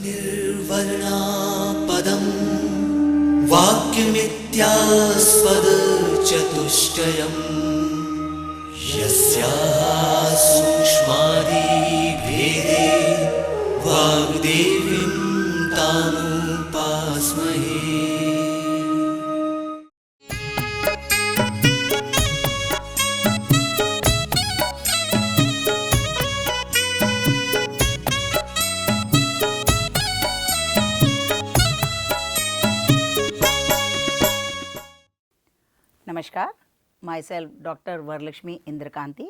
निर्वर्णा पदं वाक्यमित्यास्पदचतुष्टयम् यस्याः सूक्ष्मादिभेदे वाग्देवीं तामुपास्महे। Namaskar, myself Dr. Varalakshmi Indrakanti,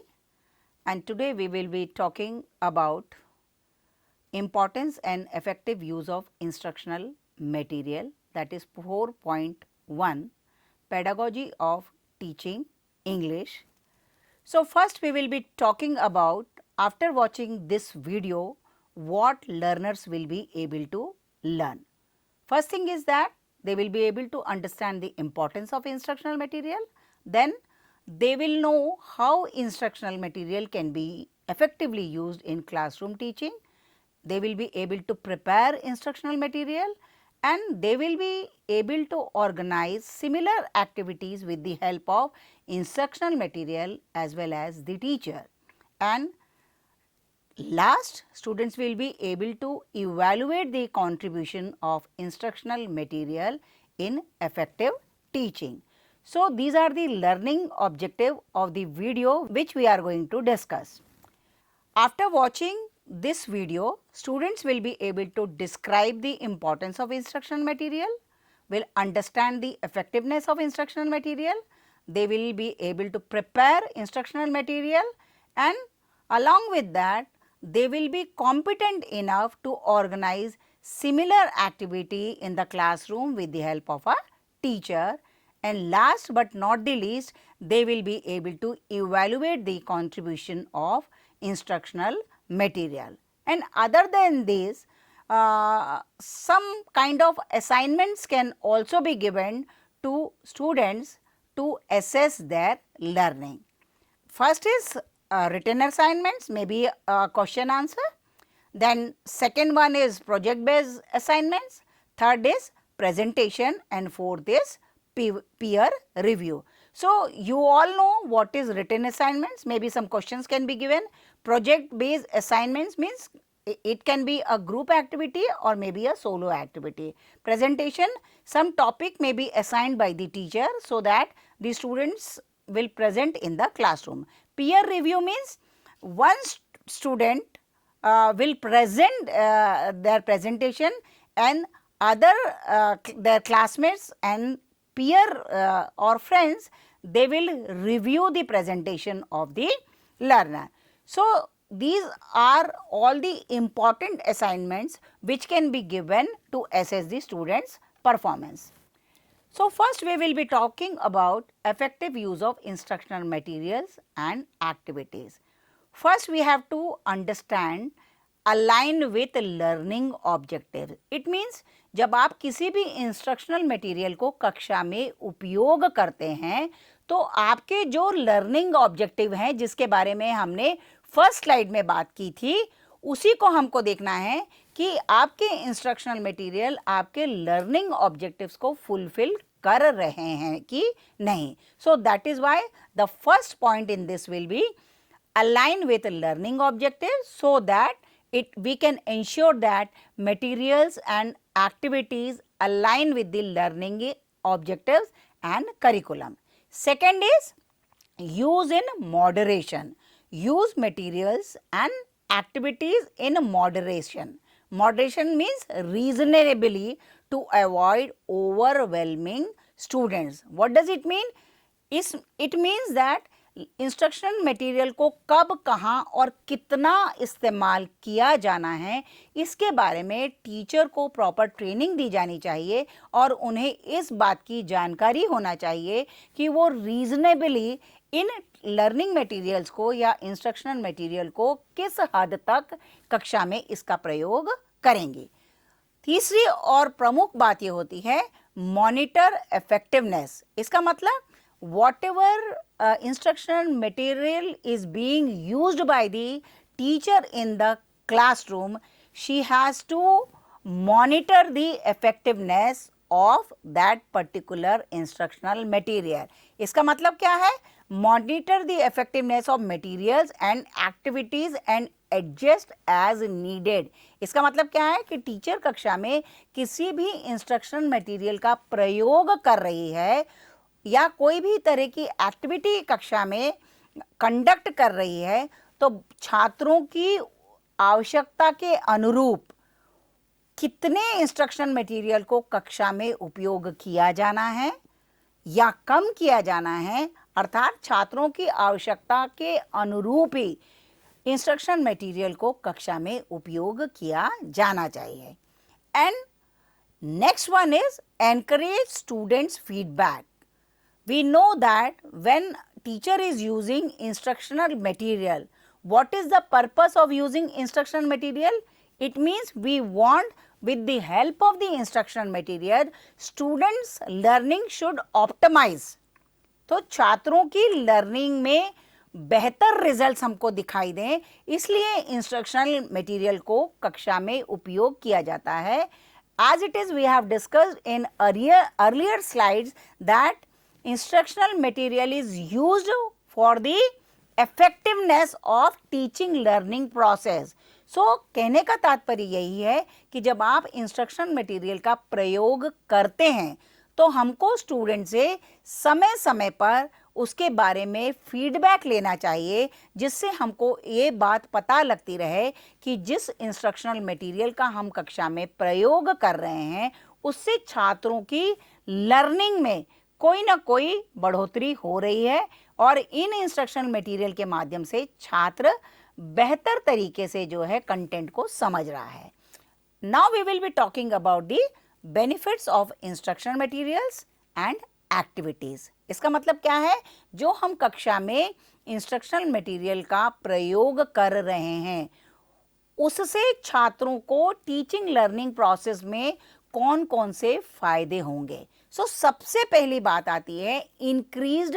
and today we will be talking about importance and effective use of instructional material, that is 4.1 pedagogy of teaching English. So, first we will be talking about, after watching this video, what learners will be able to learn. First thing is that they will be able to understand the importance of instructional material, then they will know how instructional material can be effectively used in classroom teaching. They will be able to prepare instructional material and they will be able to organize similar activities with the help of instructional material as well as the teacher. And last, students will be able to evaluate the contribution of instructional material in effective teaching. So, these are the learning objective of the video which we are going to discuss. After watching this video, students will be able to describe the importance of instructional material, will understand the effectiveness of instructional material, they will be able to prepare instructional material, and along with that they will be competent enough to organize similar activity in the classroom with the help of a teacher, and last but not the least, they will be able to evaluate the contribution of instructional material. And other than this, some kind of assignments can also be given to students to assess their learning. First is written assignments, maybe a question answer. Then second one is project based assignments, third is presentation, and fourth is peer review. So, you all know what is written assignments, maybe some questions can be given. Project based assignments means it can be a group activity or maybe a solo activity. Presentation, some topic may be assigned by the teacher so that the students will present in the classroom. Peer review means one student will present their presentation and other their classmates and peer or friends, they will review the presentation of the learner. So, these are all the important assignments which can be given to assess the students' performance. So, first we will be talking about effective use of instructional materials and activities. First, we have to understand align with learning objective. It means जब आप किसी भी instructional material को कक्षा में उपयोग करते हैं तो आपके जो लर्निंग ऑब्जेक्टिव हैं जिसके बारे में हमने फर्स्ट स्लाइड में बात की थी, उसी को हमको देखना है कि आपके इंस्ट्रक्शनल मटेरियल आपके लर्निंग ऑब्जेक्टिव्स को फुलफिल कर रहे हैं कि नहीं. So that is why the first point in this will be align with learning objectives so that we can ensure that materials and activities align with the learning objectives and curriculum. Second is use in moderation. Use materials and activities in moderation. Moderation means reasonably to avoid overwhelming students. What does it mean? It means that instructional material को कब, कहाँ और कितना इस्तेमाल किया जाना है, इसके बारे में टीचर को प्रॉपर ट्रेनिंग दी जानी चाहिए और उन्हें इस बात की जानकारी होना चाहिए कि वो रीजनेबली इन लर्निंग मटेरियल्स को या इंस्ट्रक्शनल मटेरियल को किस हद तक कक्षा में इसका प्रयोग करेंगे. तीसरी और प्रमुख बात ये होती है मॉनिटर इफेक्टिवनेस. इसका मतलब whatever instructional material is being used by the teacher in the classroom, she has to monitor the effectiveness of that particular instructional material. इसका मतलब क्या है? Monitor the effectiveness of materials and activities and adjust as needed. इसका मतलब क्या है कि teacher कक्षा में किसी भी इंस्ट्रक्शन मटेरियल का प्रयोग कर रही है या कोई भी तरह की एक्टिविटी कक्षा में कंडक्ट कर रही है, तो छात्रों की आवश्यकता के अनुरूप कितने इंस्ट्रक्शन मटेरियल को कक्षा में उपयोग किया जाना है या कम किया जाना है, अर्थात छात्रों की आवश्यकता के अनुरूप ही इंस्ट्रक्शन मटेरियल को कक्षा में उपयोग किया जाना चाहिए. And next one is encourage students feedback. We know that when teacher is using instructional material, what is the purpose of using instructional material? It means we want, with the help of the instructional material, students learning should optimize. तो छात्रों की learning में बेहतर results हमको दिखाई दें, इसलिए instructional material को कक्षा में उपयोग किया जाता है. As it is, we have discussed in earlier slides that instructional material is used for the effectiveness of teaching learning process. So कहने का तात्पर्य यही है कि जब आप इंस्ट्रक्शन मटेरियल का प्रयोग करते हैं तो हमको स्टूडेंट से समय समय पर उसके बारे में फीडबैक लेना चाहिए, जिससे हमको ये बात पता लगती रहे कि जिस इंस्ट्रक्शनल मटेरियल का हम कक्षा में प्रयोग कर रहे हैं उससे छात्रों की लर्निंग में कोई ना कोई बढ़ोतरी हो रही है और इन इंस्ट्रक्शनल मटेरियल के माध्यम से छात्र बेहतर तरीके से जो है कंटेंट को समझ रहा है. Now we will be talking about the benefits of instructional materials and activities. इसका मतलब क्या है? जो हम कक्षा में इंस्ट्रक्शनल मटेरियल का प्रयोग कर रहे हैं उससे छात्रों को टीचिंग लर्निंग प्रोसेस में कौन कौन से फायदे होंगे. सो सबसे पहली बात आती है increased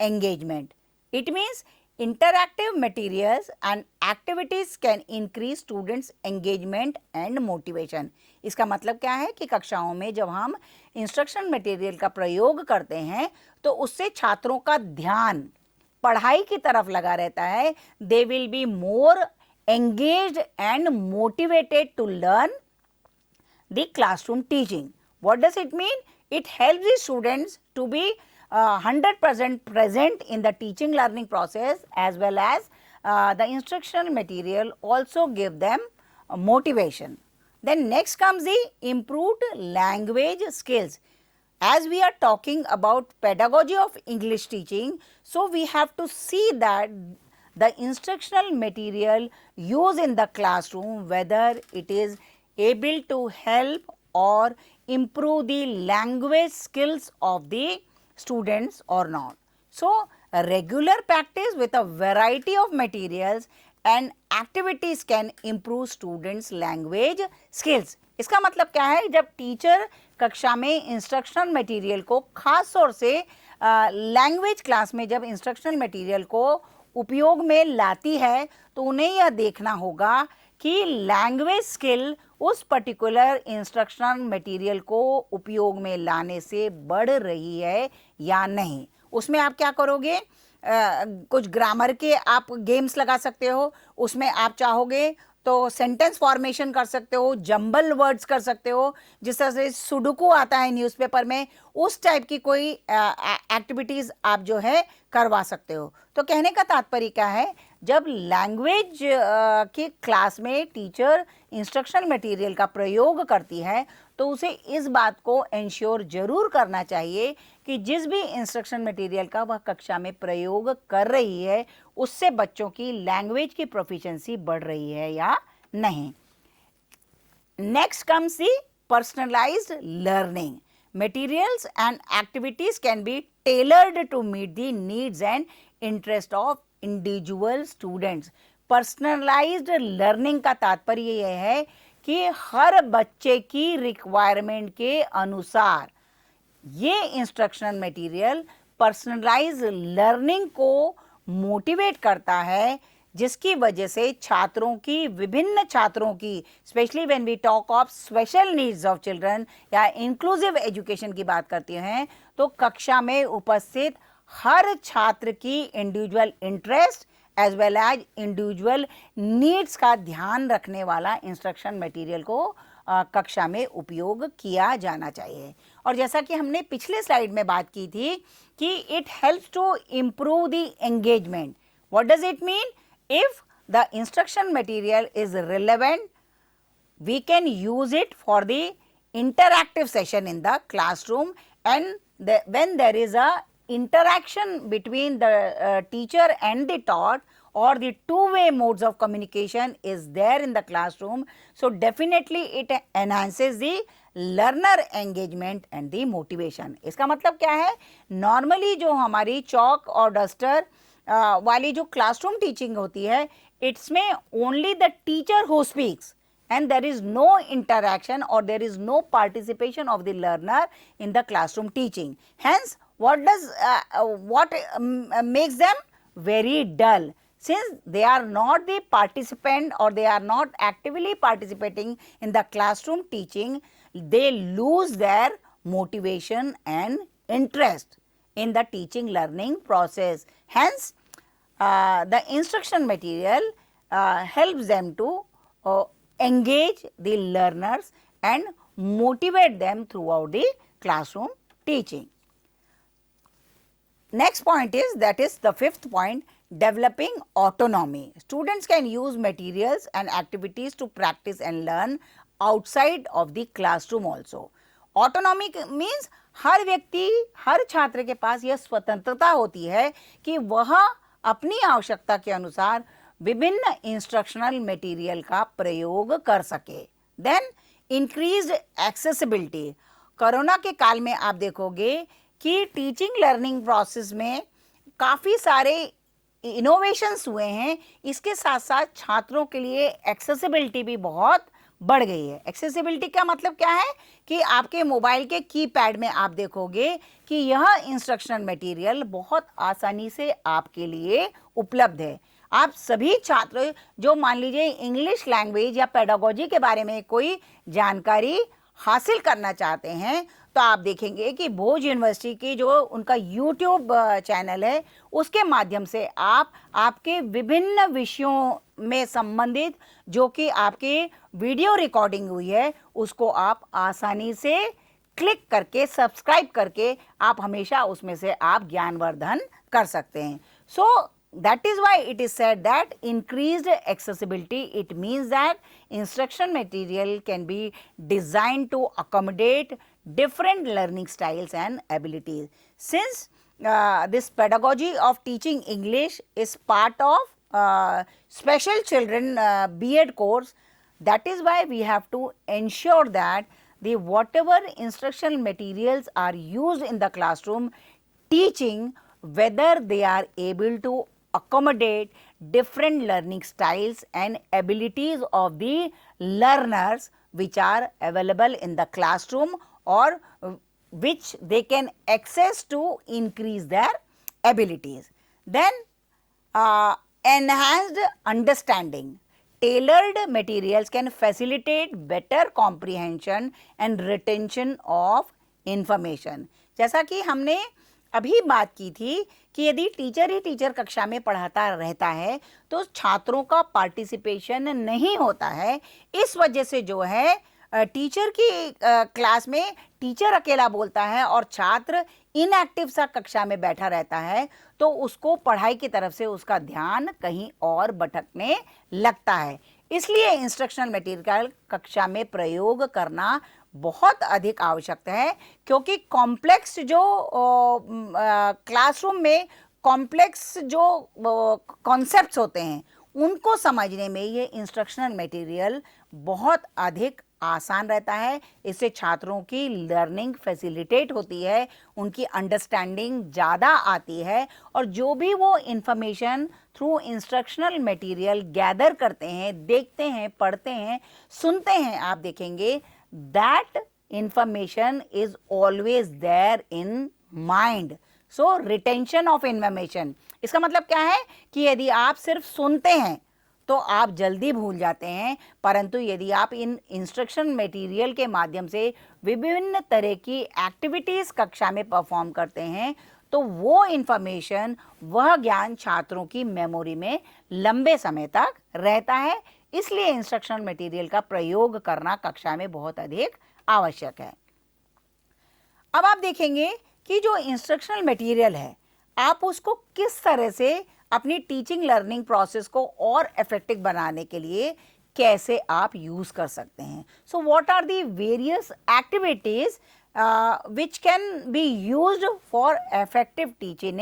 engagement. It means interactive materials and activities can increase students engagement and motivation. इसका मतलब क्या है कि कक्षाओं में जब हम इंस्ट्रक्शन मटेरियल का प्रयोग करते हैं तो उससे छात्रों का ध्यान पढ़ाई की तरफ लगा रहता है. They will be more engaged and motivated to learn the classroom teaching. What does it mean? It helps the students to be 100% present in the teaching learning process, as well as the instructional material also give them motivation. Then next comes the improved language skills. As we are talking about pedagogy of English teaching, so we have to see that the instructional material used in the classroom, whether it is able to help or improve the language skills of the students or not. So, a regular practice with a variety of materials and activities can improve students language skills. इसका मतलब क्या है? जब teacher कक्षा में instructional material को खास तौर से लैंग्वेज क्लास में जब इंस्ट्रक्शनल मटेरियल को उपयोग में लाती है तो उन्हें यह देखना होगा कि लैंग्वेज स्किल उस पर्टिकुलर इंस्ट्रक्शनल मटेरियल को उपयोग में लाने से बढ़ रही है या नहीं. उसमें आप क्या करोगे? कुछ ग्रामर के आप गेम्स लगा सकते हो, उसमें आप चाहोगे तो सेंटेंस फॉर्मेशन कर सकते हो, जंबल वर्ड्स कर सकते हो, जिस तरह से सुडोकू आता है न्यूज़पेपर में, उस टाइप की कोई एक्टिविटीज़ आप जो है करवा सकते हो. तो कहने का तात्पर्य क्या है? जब लैंग्वेज की क्लास में टीचर इंस्ट्रक्शनल मटेरियल का प्रयोग करती है तो उसे इस बात को इंश्योर जरूर करना चाहिए कि जिस भी इंस्ट्रक्शन मटेरियल का वह कक्षा में प्रयोग कर रही है उससे बच्चों की लैंग्वेज की प्रोफिशिएंसी बढ़ रही है या नहीं. Next comes the personalised learning. Materials and activities can be tailored to meet the needs and interest of individual students. Personalized learning का तात्पर्य यह है कि हर बच्चे की रिक्वायरमेंट के अनुसार ये इंस्ट्रक्शनल मटेरियल पर्सनलाइज्ड लर्निंग को मोटिवेट करता है, जिसकी वजह से छात्रों की, विभिन्न छात्रों की, specially when we talk of special needs of children या इंक्लूसिव एजुकेशन की बात करते हैं, तो कक्षा में उपस्थित हर छात्र की individual interest as well as individual needs का ध्यान रखने वाला इंस्ट्रक्शन मटेरियल को कक्षा में उपयोग किया जाना चाहिए। और जैसा कि हमने पिछले स्लाइड में बात की थी कि it helps to improve the engagement. What does it mean? If the instruction material is relevant, we can use it for the interactive session in the classroom, and when there is a interaction between the teacher and the taught, or the two-way modes of communication is there in the classroom, so definitely it enhances the learner engagement and the motivation. इसका मतलब क्या है? Normally जो हमारी chalk और duster वाली जो classroom teaching होती है, इसमें only the teacher who speaks and there is no interaction or there is no participation of the learner in the classroom teaching. Hence, what makes them very dull? Since they are not the participant or they are not actively participating in the classroom teaching, they lose their motivation and interest in the teaching learning process. Hence, the instruction material helps them to engage the learners and motivate them throughout the classroom teaching. Next point is, that is the fifth point, developing autonomy. Students can use materials and activities to practice and learn outside of the classroom also. Autonomy means हर व्यक्ति, हर छात्र के पास यह स्वतंत्रता होती है कि वह अपनी आवश्यकता के अनुसार विभिन्न इंस्ट्रक्शनल मटेरियल का प्रयोग कर सके। Then increased accessibility. कोरोना के काल में आप देखोगे कि टीचिंग लर्निंग प्रोसेस में काफ़ी सारे इनोवेशंस हुए हैं। इसके साथ साथ छात्रों के लिए एक्सेसिबिलिटी भी बहुत बढ़ गई है। एक्सेसिबिलिटी का मतलब क्या है कि आपके मोबाइल के कीपैड में आप देखोगे कि यह इंस्ट्रक्शनल मटेरियल बहुत आसानी से आपके लिए उपलब्ध है। आप सभी छात्र जो मान लीजिए इंग्लिश लैंग्वेज या पेडागोजी के बारे में कोई जानकारी हासिल करना चाहते हैं, तो आप देखेंगे कि भोज यूनिवर्सिटी की जो उनका यूट्यूब चैनल है, उसके माध्यम से आप आपके विभिन्न विषयों में संबंधित जो कि आपके वीडियो रिकॉर्डिंग हुई है, उसको आप आसानी से क्लिक करके, सब्सक्राइब करके आप हमेशा उसमें से आप ज्ञानवर्धन कर सकते हैं। सो that is why it is said that increased accessibility, it means that instruction material can be designed to accommodate different learning styles and abilities. Since this pedagogy of teaching English is part of special children B.Ed course, that is why we have to ensure that the whatever instructional materials are used in the classroom teaching, whether they are able to accommodate different learning styles and abilities of the learners which are available in the classroom or which they can access to increase their abilities. Then enhanced understanding. Tailored materials can facilitate better comprehension and retention of information. जैसा कि हमने अभी बात की थी कि यदि teacher ही teacher कक्षा में पढ़ाता रहता है तो छात्रों का पार्टिसिपेशन नहीं होता है। इस वजह से जो है टीचर की क्लास में टीचर अकेला बोलता है और छात्र इनएक्टिव सा कक्षा में बैठा रहता है, तो उसको पढ़ाई की तरफ से उसका ध्यान कहीं और भटकने लगता है। इसलिए इंस्ट्रक्शनल मटेरियल कक्षा में प्रयोग करना बहुत अधिक आवश्यक है, क्योंकि कॉम्प्लेक्स जो क्लासरूम में कॉम्प्लेक्स जो कॉन्सेप्ट्स होते हैं उनको समझने में ये इंस्ट्रक्शनल मटेरियल बहुत अधिक आसान रहता है। इससे छात्रों की लर्निंग फैसिलिटेट होती है, उनकी अंडरस्टैंडिंग ज़्यादा आती है और जो भी वो information through instructional material gather करते हैं, देखते हैं, पढ़ते हैं, सुनते हैं, आप देखेंगे that information is always there in mind. So retention of information, इसका मतलब क्या है कि यदि आप सिर्फ सुनते हैं तो आप जल्दी भूल जाते हैं, परंतु यदि आप इन इंस्ट्रक्शन मटेरियल के माध्यम से विभिन्न तरह की एक्टिविटीज़ कक्षा में परफॉर्म करते हैं तो वो इन्फॉर्मेशन, वह ज्ञान छात्रों की मेमोरी में लंबे समय तक रहता है। इसलिए इंस्ट्रक्शनल मटेरियल का प्रयोग करना कक्षा में बहुत अधिक आवश्यक है। अब आप देखेंगे कि जो इंस्ट्रक्शनल मटेरियल है, आप उसको किस तरह से अपनी टीचिंग लर्निंग प्रोसेस को और इफेक्टिव बनाने के लिए कैसे आप यूज कर सकते हैं। So what are the various activities which can be used for effective teaching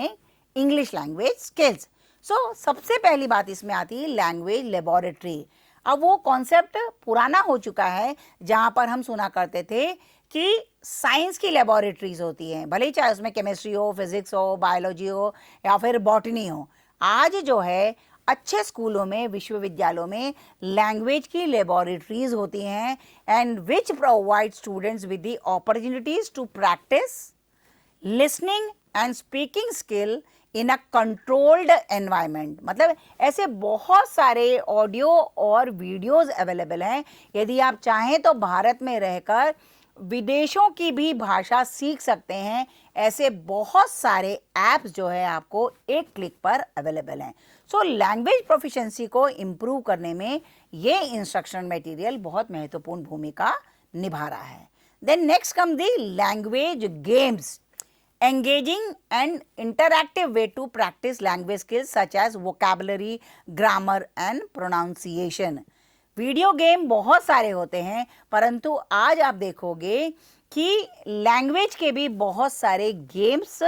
English language skills. So सबसे पहली बात इसमें आती है लैंग्वेज लेबोरेटरी। अब वो कॉन्सेप्ट पुराना हो चुका है जहाँ पर हम सुना करते थे कि साइंस की लेबोरेटरीज होती हैं, भले ही चाहे उसमें केमिस्ट्री हो, फिजिक्स हो, बायोलॉजी हो या फिर बॉटनी हो। आज जो है अच्छे स्कूलों में, विश्वविद्यालयों में लैंग्वेज की लेबोरेटरीज होती हैं and which provide students with the opportunities to practise listening and speaking skill in a controlled environment. मतलब ऐसे बहुत सारे ऑडियो और वीडियोस अवेलेबल हैं। यदि आप चाहें तो भारत में रहकर विदेशों की भी भाषा सीख सकते हैं। ऐसे बहुत सारे ऐप्स जो है आपको एक क्लिक पर अवेलेबल हैं। सो लैंग्वेज प्रोफिशिएंसी को इम्प्रूव करने में ये इंस्ट्रक्शनल मटेरियल बहुत महत्वपूर्ण भूमिका निभा रहा है। Then next come the language games, engaging and interactive way to practice language skills such as vocabulary, grammar and pronunciation. Video game बहुत सारे होते हैं, परंतु आज आप देखोगे कि लैंग्वेज के भी बहुत सारे गेम्स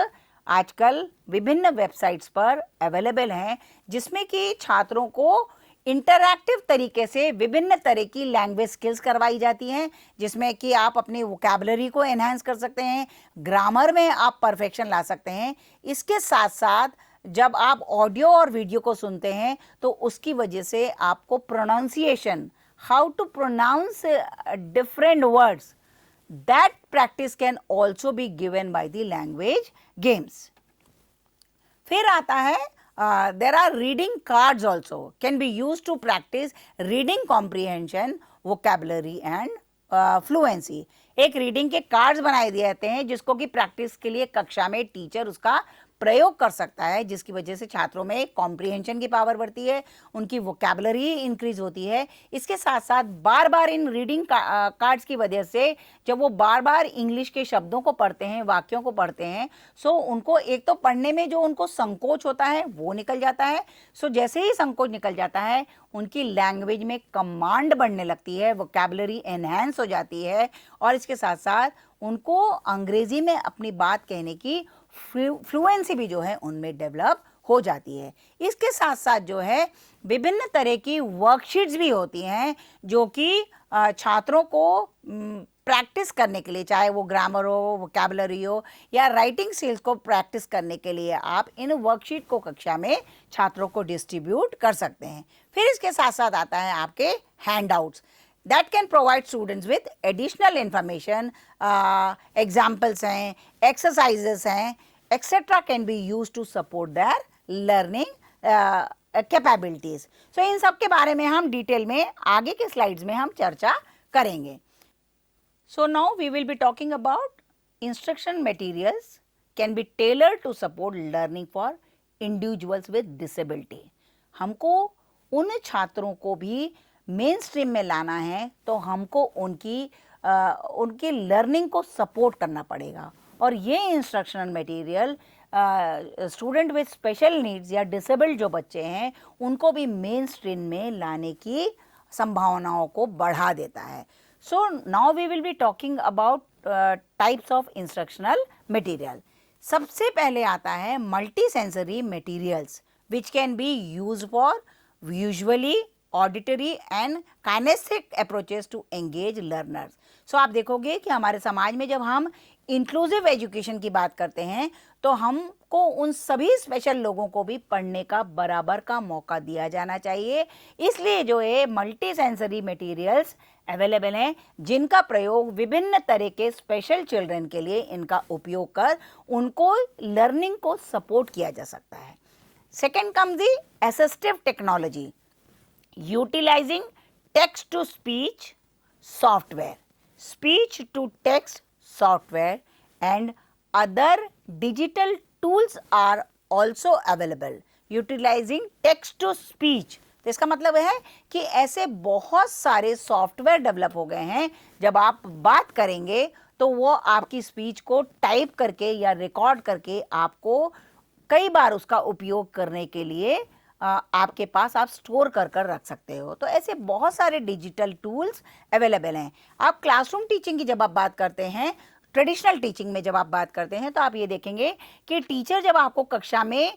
आजकल विभिन्न वेबसाइट्स पर अवेलेबल हैं, जिसमें कि छात्रों को इंटरैक्टिव तरीके से विभिन्न तरह की लैंग्वेज स्किल्स करवाई जाती हैं, जिसमें कि आप अपनी वोकैबुलरी को एनहांस कर सकते हैं, ग्रामर में आप परफेक्शन ला सकते हैं। इसके साथ साथ जब आप ऑडियो और वीडियो को सुनते हैं तो उसकी वजह से आपको pronunciation, how to pronounce different words, that practice can also be given by the language games. फिर आता है there are reading cards also can be used to practice reading comprehension, vocabulary and fluency. एक reading के cards बनाए दिए जाते हैं जिसको कि प्रैक्टिस के लिए कक्षा में टीचर उसका प्रयोग कर सकता है, जिसकी वजह से छात्रों में कॉम्प्रिहेंशन की पावर बढ़ती है, उनकी वोकैबुलरी इंक्रीज होती है। इसके साथ साथ बार बार इन रीडिंग कार्ड्स की वजह से जब वो बार बार इंग्लिश के शब्दों को पढ़ते हैं, वाक्यों को पढ़ते हैं, सो उनको एक तो पढ़ने में जो उनको संकोच होता है वो निकल जाता है। सो जैसे ही संकोच निकल जाता है उनकी लैंग्वेज में कमांड बढ़ने लगती है, वोकैबुलरी एनहांस हो जाती है और इसके साथ साथ उनको अंग्रेजी में अपनी बात कहने की फ्लुएंसी भी जो है उनमें डेवलप हो जाती है। इसके साथ साथ जो है विभिन्न तरह की वर्कशीट्स भी होती हैं जो कि छात्रों को प्रैक्टिस करने के लिए, चाहे वो ग्रामर हो, वोकैबुलरी हो या राइटिंग स्किल्स को प्रैक्टिस करने के लिए आप इन वर्कशीट को कक्षा में छात्रों को डिस्ट्रीब्यूट कर सकते हैं। फिर इसके साथ साथ आता है आपके handouts that can provide students with additional information, examples हैं, exercises हैं, etc. can be used to support their learning capabilities. So इन सब के बारे में हम डिटेल में आगे के स्लाइड्स में हम चर्चा करेंगे। So now we will be talking about instruction materials can be tailored to support learning for individuals with disability. हमको उन छात्रों को भी मेन स्ट्रीम में लाना है तो हमको उनकी लर्निंग को सपोर्ट करना पड़ेगा और ये instructional material student with special needs या डिसेबल्ड जो बच्चे हैं उनको भी मेन स्ट्रीम में लाने की संभावनाओं को बढ़ा देता है। So now we will be talking about types of instructional material. सबसे पहले आता है multi sensory materials which can be use for visually, auditory and kinaesthetic approaches to engage learners. So आप देखोगे कि हमारे समाज में जब हम इंक्लूसिव एजुकेशन की बात करते हैं तो हमको उन सभी स्पेशल लोगों को भी पढ़ने का बराबर का मौका दिया जाना चाहिए। इसलिए जो है मल्टी सेंसरी मटेरियल्स अवेलेबल हैं जिनका प्रयोग विभिन्न तरह के स्पेशल चिल्ड्रन के लिए इनका उपयोग कर उनको लर्निंग को सपोर्ट किया जा सकता है। Second comes the assistive technology, utilizing text to speech software, speech to text software and other digital tools are also available utilizing text to speech। तो इसका मतलब है कि ऐसे बहुत सारे सॉफ्टवेयर डेवलप हो गए हैं, जब आप बात करेंगे तो वो आपकी स्पीच को टाइप करके या रिकॉर्ड करके आपको कई बार उसका उपयोग करने के लिए आपके पास आप स्टोर कर कर रख सकते हो। तो ऐसे बहुत सारे डिजिटल टूल्स अवेलेबल हैं। आप क्लासरूम टीचिंग की जब आप बात करते हैं, ट्रेडिशनल टीचिंग में जब आप बात करते हैं, तो आप ये देखेंगे कि टीचर जब आपको कक्षा में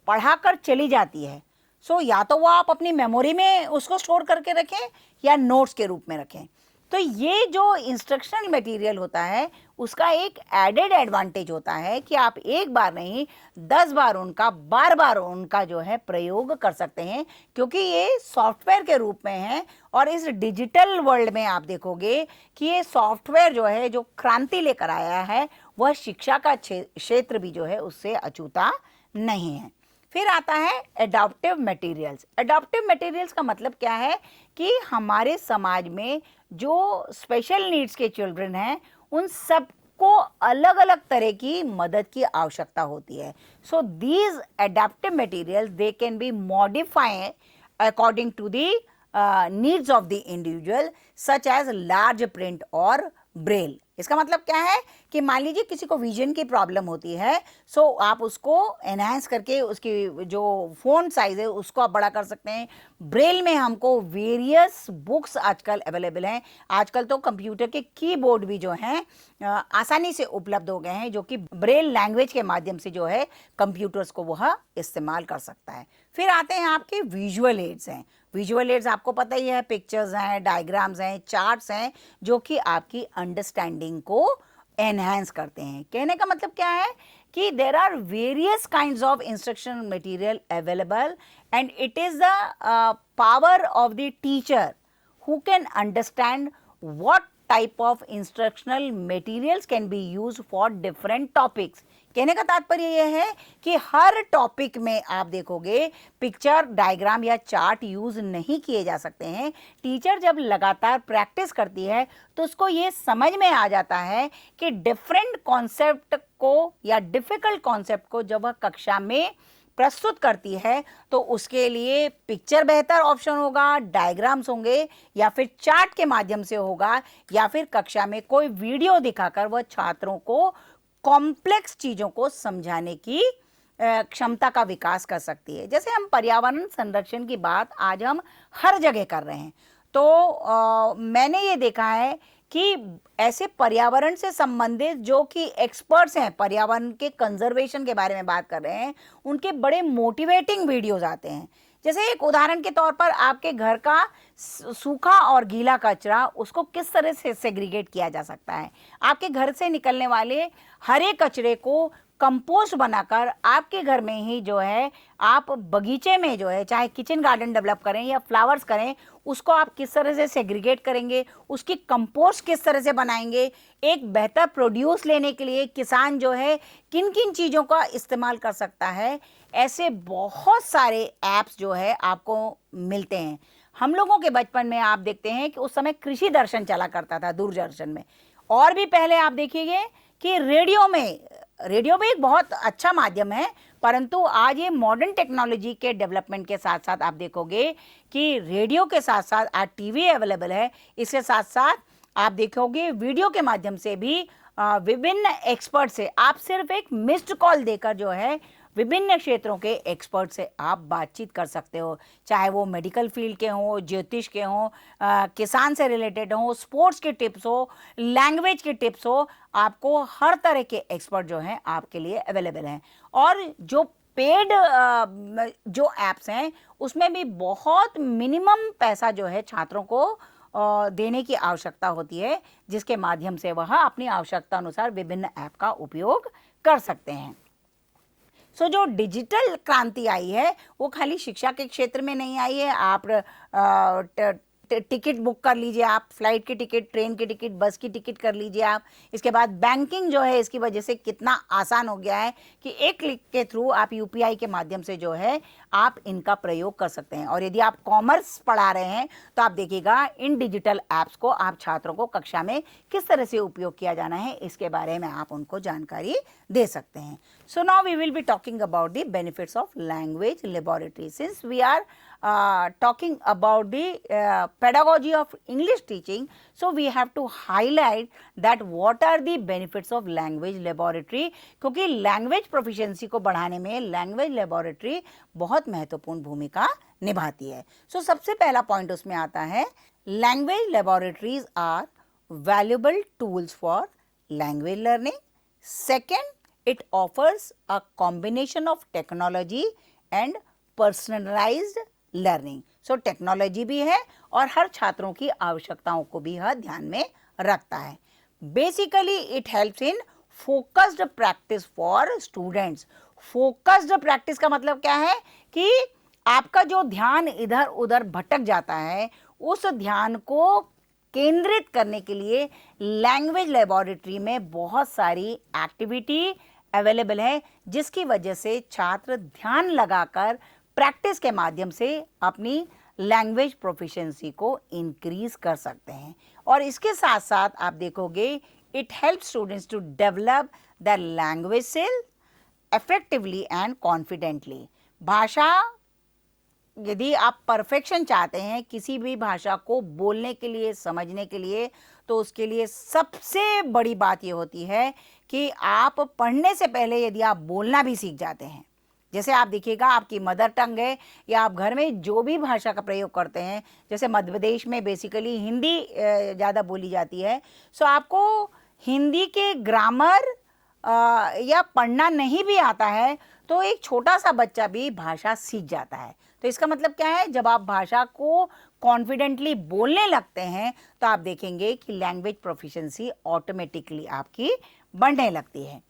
पढ़ाकर चली जाती है, सो या तो वो आप अपनी मेमोरी में उसको स्टोर करके रखें या नोट्स के रूप में रखें। तो ये जो इंस्ट्रक्शनल मटेरियल होता है उसका एक एडेड एडवांटेज होता है कि आप एक बार नहीं 10 बार उनका बार बार उनका जो है प्रयोग कर सकते हैं, क्योंकि ये सॉफ्टवेयर के रूप में है। और इस डिजिटल वर्ल्ड में आप देखोगे कि ये सॉफ्टवेयर जो है जो क्रांति लेकर आया है, वह शिक्षा का क्षेत्र भी जो है उससे अछूता नहीं है। फिर आता है एडाप्टिव मटेरियल्स। एडाप्टिव मटेरियल्स का मतलब क्या है कि हमारे समाज में जो स्पेशल नीड्स के चिल्ड्रन हैं उन सबको अलग अलग तरह की मदद की आवश्यकता होती है। So these adaptive materials they can be modified according to the needs of the individual such as large print और ब्रेल। इसका मतलब क्या है कि मान लीजिए किसी को विजन की प्रॉब्लम होती है, सो आप उसको एनहांस करके उसकी जो फ़ॉन्ट साइज़ है उसको आप बड़ा कर सकते हैं। ब्रेल में हमको वेरियस बुक्स आजकल अवेलेबल हैं। आजकल तो कंप्यूटर के कीबोर्ड भी जो हैं आसानी से उपलब्ध हो गए हैं, जो कि ब्रेल लैंग्वेज के माध्यम से जो है कंप्यूटर्स को वह इस्तेमाल कर सकता है। फिर आते हैं आपके विजुअल एड्स हैं। विजुअल एड्स आपको पता ही है, पिक्चर्स हैं, डायग्राम्स हैं, चार्ट्स हैं, जो कि आपकी अंडरस्टैंडिंग को एनहांस करते हैं। कहने का मतलब क्या है कि there are various kinds of instructional material available and it is the power of the teacher who can understand what type of instructional materials can be used for different topics। कहने का तात्पर्य यह है कि हर टॉपिक में आप देखोगे picture, diagram या चार्ट यूज नहीं किए जा सकते हैं। टीचर जब लगातार प्रैक्टिस करती है तो उसको ये समझ में आ जाता है कि डिफरेंट कॉन्सेप्ट को या डिफिकल्ट कॉन्सेप्ट को जब वह कक्षा में प्रस्तुत करती है तो उसके लिए पिक्चर बेहतर ऑप्शन होगा, डायग्राम्स होंगे, या फिर चार्ट के माध्यम से होगा, या फिर कक्षा में कोई वीडियो दिखाकर वह छात्रों को कॉम्प्लेक्स चीज़ों को समझाने की क्षमता का विकास कर सकती है। जैसे हम पर्यावरण संरक्षण की बात आज हम हर जगह कर रहे हैं, तो मैंने ये देखा है कि ऐसे पर्यावरण से संबंधित जो कि एक्सपर्ट्स हैं, पर्यावरण के कंजर्वेशन के बारे में बात कर रहे हैं, उनके बड़े मोटिवेटिंग वीडियोस आते हैं। जैसे एक उदाहरण के तौर पर आपके घर का सूखा और गीला कचरा उसको किस तरह से सेग्रीगेट किया जा सकता है, आपके घर से निकलने वाले हरे कचरे को कंपोस्ट बनाकर आपके घर में ही जो है आप बगीचे में जो है चाहे किचन गार्डन डेवलप करें या फ्लावर्स करें, उसको आप किस तरह से सेग्रीगेट करेंगे, उसकी कंपोस्ट किस तरह से बनाएंगे, एक बेहतर प्रोड्यूस लेने के लिए किसान जो है किन किन चीज़ों का इस्तेमाल कर सकता है। ऐसे बहुत सारे ऐप्स जो है आपको मिलते हैं। हम लोगों के बचपन में आप देखते हैं कि उस समय कृषि दर्शन चला करता था दूरदर्शन में, और भी पहले आप देखिए कि रेडियो भी एक बहुत अच्छा माध्यम है, परंतु आज ये मॉडर्न टेक्नोलॉजी के डेवलपमेंट के साथ साथ आप देखोगे कि रेडियो के साथ साथ आज टीवी अवेलेबल है। इसके साथ साथ आप देखोगे वीडियो के माध्यम से भी विभिन्न एक्सपर्ट से आप सिर्फ एक मिस्ड कॉल देकर जो है विभिन्न क्षेत्रों के एक्सपर्ट से आप बातचीत कर सकते हो, चाहे वो मेडिकल फील्ड के हों, ज्योतिष के हों, किसान से रिलेटेड हों, स्पोर्ट्स के टिप्स हो, लैंग्वेज के टिप्स हो, आपको हर तरह के एक्सपर्ट जो हैं आपके लिए अवेलेबल हैं। और जो पेड जो ऐप्स हैं उसमें भी बहुत मिनिमम पैसा जो है छात्रों को देने की आवश्यकता होती है, जिसके माध्यम से वह अपनी आवश्यकता अनुसार विभिन्न ऐप का उपयोग कर सकते हैं। सो जो डिजिटल क्रांति आई है वो खाली शिक्षा के क्षेत्र में नहीं आई है। आप टिकट बुक कर लीजिए आप, फ्लाइट की टिकट, ट्रेन की टिकट, बस की टिकट कर लीजिए आप। इसके बाद बैंकिंग जो है इसकी वजह से कितना आसान हो गया है कि एक क्लिक के थ्रू आप यूपीआई के माध्यम से जो है आप इनका प्रयोग कर सकते हैं। और यदि आप कॉमर्स पढ़ा रहे हैं तो आप देखिएगा इन डिजिटल ऐप्स को आप छात्रों को कक्षा में किस तरह से उपयोग किया जाना है इसके बारे में आप उनको जानकारी दे सकते हैं। So now we will be talking about the benefits of language laboratory. Since we are talking about the pedagogy of English teaching, so we have to highlight that what are the benefits of language laboratory, क्योंकि language proficiency को बढ़ाने में language laboratory बहुत महत्वपूर्ण भूमिका निभाती है। So सबसे पहला पॉइंट उसमें आता है, language laboratories are valuable tools for language learning. Second, it offers a combination of technology and personalized learning. So technology भी है और हर छात्रों की आवश्यकताओं को भी यह ध्यान में रखता है। Basically it helps in focused practice for students. Focused practice का मतलब क्या है कि आपका जो ध्यान इधर उधर भटक जाता है उस ध्यान को केंद्रित करने के लिए लैंग्वेज लेबोरेटरी में बहुत सारी एक्टिविटी अवेलेबल है, जिसकी वजह से छात्र ध्यान लगाकर प्रैक्टिस के माध्यम से अपनी लैंग्वेज प्रोफिशिएंसी को इंक्रीज कर सकते हैं। और इसके साथ साथ आप देखोगे it help students to develop the language skill effectively and confidently. भाषा, यदि आप परफेक्शन चाहते हैं किसी भी भाषा को बोलने के लिए, समझने के लिए, तो उसके लिए सबसे बड़ी बात ये होती है कि आप पढ़ने से पहले यदि आप बोलना भी सीख जाते हैं, जैसे आप देखिएगा आपकी मदर टंग है या आप घर में जो भी भाषा का प्रयोग करते हैं, जैसे मध्य प्रदेश में बेसिकली हिंदी ज़्यादा बोली जाती है, सो आपको हिंदी के ग्रामर या पढ़ना नहीं भी आता है तो एक छोटा सा बच्चा भी भाषा सीख जाता है। तो इसका मतलब क्या है, जब आप भाषा को कॉन्फिडेंटली बोलने लगते हैं तो आप देखेंगे कि लैंग्वेज प्रोफिशिएंसी ऑटोमेटिकली आपकी बढ़ने लगती है।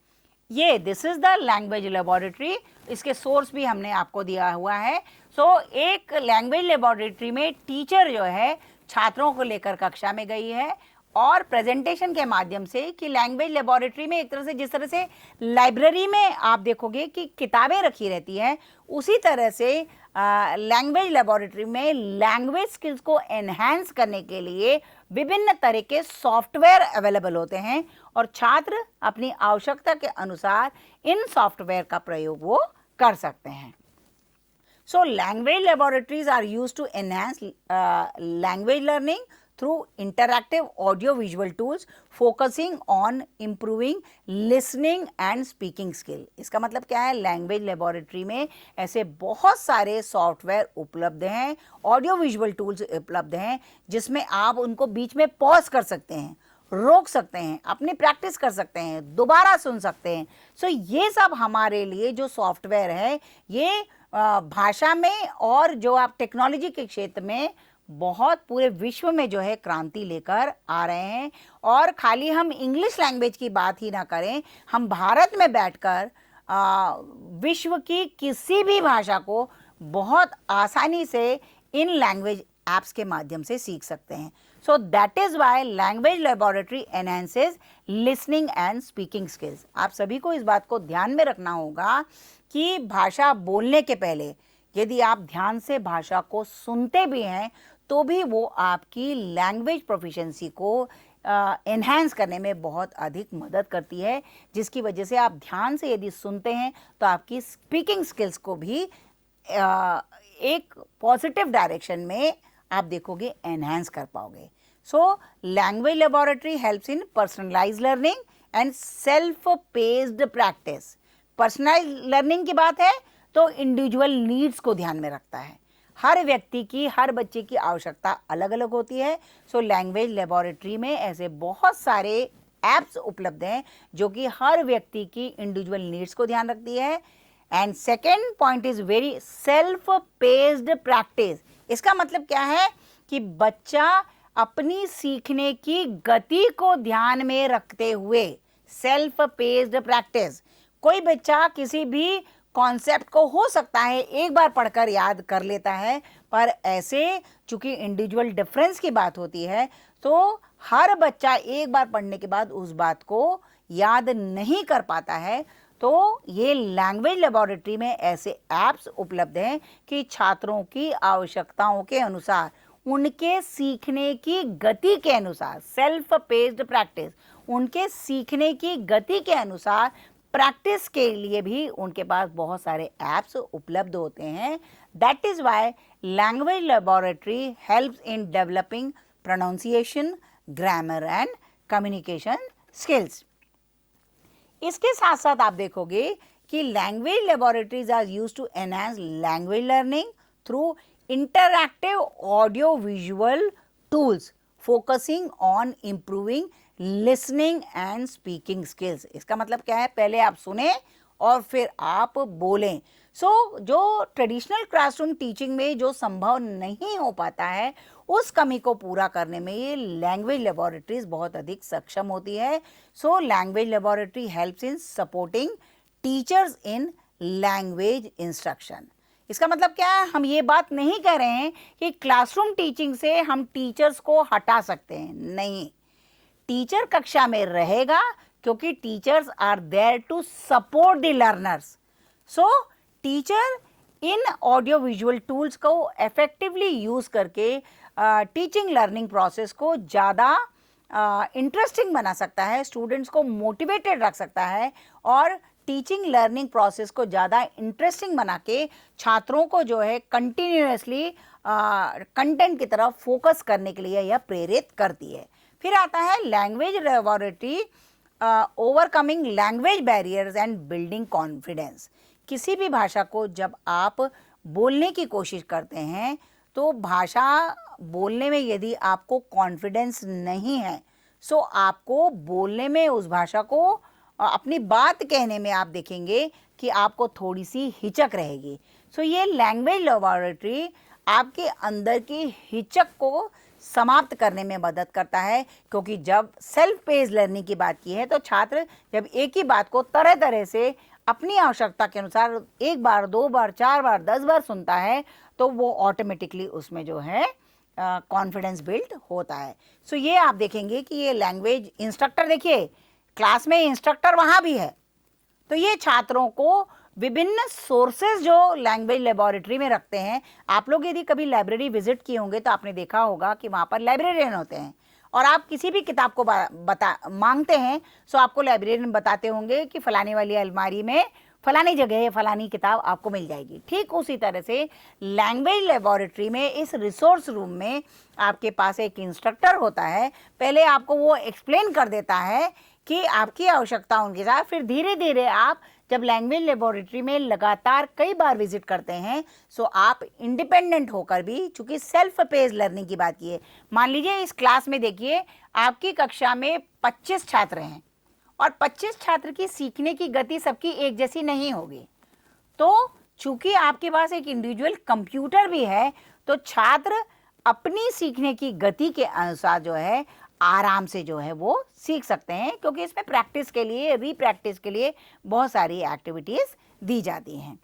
ये this is the language laboratory. इसके सोर्स भी हमने आपको दिया हुआ है। सो एक लैंग्वेज लेबोरेटरी में टीचर जो है छात्रों को लेकर कक्षा में गई है और प्रेजेंटेशन के माध्यम से कि लैंग्वेज लेबोरेटरी में एक तरह से, जिस तरह से लाइब्रेरी में आप देखोगे कि किताबें रखी रहती हैं, उसी तरह से लैंग्वेज लेबोरेटरी में लैंग्वेज स्किल्स को एनहांस करने के लिए विभिन्न तरह के सॉफ्टवेयर अवेलेबल होते हैं और छात्र अपनी आवश्यकता के अनुसार इन सॉफ्टवेयर का प्रयोग वो कर सकते हैं। So language laboratories are used to enhance language learning through interactive audio visual tools focusing on improving listening and speaking skill। इसका मतलब क्या है, लैंग्वेज लेबोरेटरी में ऐसे बहुत सारे सॉफ्टवेयर उपलब्ध हैं, ऑडियो विजुअल टूल्स उपलब्ध हैं, जिसमें आप उनको बीच में पॉज कर सकते हैं, रोक सकते हैं, अपनी प्रैक्टिस कर सकते हैं, दोबारा सुन सकते हैं। सो ये सब हमारे लिए जो सॉफ्टवेयर है ये भाषा में और जो आप टेक्नोलॉजी के क्षेत्र में बहुत पूरे विश्व में जो है क्रांति लेकर आ रहे हैं। और खाली हम इंग्लिश लैंग्वेज की बात ही ना करें, हम भारत में बैठकर विश्व की किसी भी भाषा को बहुत आसानी से इन लैंग्वेज ऐप्स के माध्यम से सीख सकते हैं। So that is why language laboratory enhances listening and speaking skills. आप सभी को इस बात को ध्यान में रखना होगा कि भाषा बोलने के पहले यदि आप ध्यान से भाषा को सुनते भी हैं तो भी वो आपकी लैंग्वेज प्रोफिशिएंसी को एनहांस करने में बहुत अधिक मदद करती है, जिसकी वजह से आप ध्यान से यदि सुनते हैं तो आपकी स्पीकिंग स्किल्स को भी एक पॉजिटिव डायरेक्शन में आप देखोगे एनहांस कर पाओगे। So language laboratory helps in personalised learning and self paced practice. Personalised learning की बात है तो इंडिविजुअल नीड्स को ध्यान में रखता है। हर व्यक्ति की, हर बच्चे की आवश्यकता अलग अलग होती है। सो लैंग्वेज लेबोरेटरी में ऐसे बहुत सारे ऐप्स उपलब्ध हैं जो कि हर व्यक्ति की इंडिविजुअल नीड्स को ध्यान रखती है। And second point is very self paced practice. इसका मतलब क्या है कि बच्चा अपनी सीखने की गति को ध्यान में रखते हुए सेल्फ पेस्ड प्रैक्टिस। कोई बच्चा किसी भी कॉन्सेप्ट को हो सकता है एक बार पढ़कर याद कर लेता है, पर ऐसे चूंकि इंडिविजुअल डिफरेंस की बात होती है तो हर बच्चा एक बार पढ़ने के बाद उस बात को याद नहीं कर पाता है। तो ये लैंग्वेज लेबोरेटरी में ऐसे ऐप्स उपलब्ध हैं कि छात्रों की आवश्यकताओं के अनुसार, उनके सीखने की गति के अनुसार, सेल्फ पेस्ड प्रैक्टिस, उनके सीखने की गति के अनुसार प्रैक्टिस के लिए भी उनके पास बहुत सारे ऐप्स उपलब्ध होते हैं। That is why language laboratory helps in developing pronunciation, grammar and communication skills. इसके साथ साथ आप देखोगे कि language laboratories are used to enhance language learning through interactive audio visual tools focusing on improving listening and speaking skills. इसका मतलब क्या है, पहले आप सुने और फिर आप बोलें। जो ट्रेडिशनल क्लासरूम टीचिंग में जो संभव नहीं हो पाता है, उस कमी को पूरा करने में ये लैंग्वेज लेबोरेटरीज बहुत अधिक सक्षम होती है। Language laboratory helps in supporting teachers in language instruction. इसका मतलब क्या है, हम ये बात नहीं कह रहे हैं कि क्लासरूम टीचिंग से हम टीचर्स को हटा सकते हैं, नहीं। टीचर कक्षा में रहेगा क्योंकि teachers are there to support the learners. Teacher इन ऑडियो विजुअल टूल्स को इफेक्टिवली यूज करके टीचिंग लर्निंग प्रोसेस को ज़्यादा इंटरेस्टिंग बना सकता है, स्टूडेंट्स को मोटिवेटेड रख सकता है और टीचिंग लर्निंग प्रोसेस को ज़्यादा इंटरेस्टिंग बना के छात्रों को जो है कंटिन्यूअसली कंटेंट की तरफ फोकस करने के लिए यह प्रेरित करती है। फिर आता है language laboratory overcoming language barriers and building confidence. किसी भी भाषा को जब आप बोलने की कोशिश करते हैं तो भाषा बोलने में यदि आपको कॉन्फिडेंस नहीं है, सो आपको बोलने में उस भाषा को अपनी बात कहने में आप देखेंगे कि आपको थोड़ी सी हिचक रहेगी। ये लैंग्वेज लेबोरेटरी आपके अंदर की हिचक को समाप्त करने में मदद करता है, क्योंकि जब सेल्फ पेस्ड लर्निंग की बात की है तो छात्र जब एक ही बात को तरह तरह से अपनी आवश्यकता के अनुसार एक बार, दो बार, चार बार, 10 बार सुनता है तो वो ऑटोमेटिकली उसमें जो है कॉन्फिडेंस बिल्ड होता है। ये आप देखेंगे कि ये लैंग्वेज इंस्ट्रक्टर, देखिए क्लास में इंस्ट्रक्टर वहाँ भी है, तो ये छात्रों को विभिन्न सोर्सेज जो लैंग्वेज लेबोरेटरी में रखते हैं। आप लोग यदि कभी लाइब्रेरी विजिट किए होंगे तो आपने देखा होगा कि वहाँ पर लाइब्रेरियन होते हैं और आप किसी भी किताब को मांगते हैं, आपको लाइब्रेरियन बताते होंगे कि फलाने वाली अलमारी में फलानी जगह फलानी किताब आपको मिल जाएगी। ठीक उसी तरह से लैंग्वेज लेबोरेटरी में इस रिसोर्स रूम में आपके पास एक इंस्ट्रक्टर होता है। पहले आपको वो एक्सप्लेन कर देता है कि आपकी आवश्यकताओं के साथ, फिर धीरे धीरे आप जब लैंग्वेज लेबोरेटरी में लगातार कई बार विजिट करते हैं आप इंडिपेंडेंट होकर भी, चूंकि सेल्फ पेस्ड लर्निंग की बात की है, मान लीजिए इस क्लास में देखिए आपकी कक्षा में 25 छात्र हैं और 25 छात्र की सीखने की गति सबकी एक जैसी नहीं होगी। तो चूंकि आपके पास एक इंडिविजुअल कंप्यूटर भी है तो छात्र अपनी सीखने की गति के अनुसार जो है आराम से जो है वो सीख सकते हैं, क्योंकि इसमें प्रैक्टिस के लिए, रीप्रैक्टिस के लिए बहुत सारी एक्टिविटीज़ दी जाती हैं।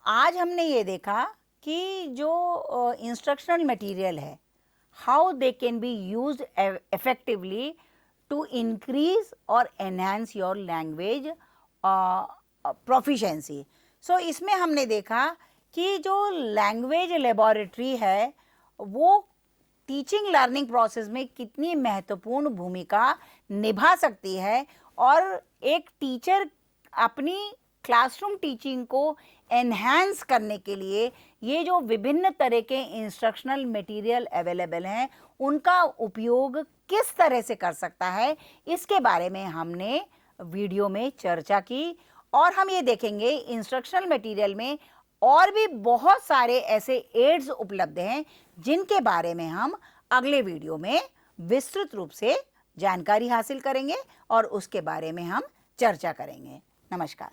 आज हमने ये देखा कि जो इंस्ट्रक्शनल मटेरियल है, how they can be used effectively to increase और एनहांस योर लैंग्वेज प्रोफिशिएंसी। इसमें हमने देखा कि जो लैंग्वेज लेबोरेटरी है वो टीचिंग लर्निंग प्रोसेस में कितनी महत्वपूर्ण भूमिका निभा सकती है और एक टीचर अपनी क्लासरूम टीचिंग को एनहांस करने के लिए ये जो विभिन्न तरह के इंस्ट्रक्शनल मटेरियल अवेलेबल हैं उनका उपयोग किस तरह से कर सकता है, इसके बारे में हमने वीडियो में चर्चा की। और हम ये देखेंगे इंस्ट्रक्शनल मटेरियल में और भी बहुत सारे ऐसे एड्स उपलब्ध हैं जिनके बारे में हम अगले वीडियो में विस्तृत रूप से जानकारी हासिल करेंगे और उसके बारे में हम चर्चा करेंगे। नमस्कार।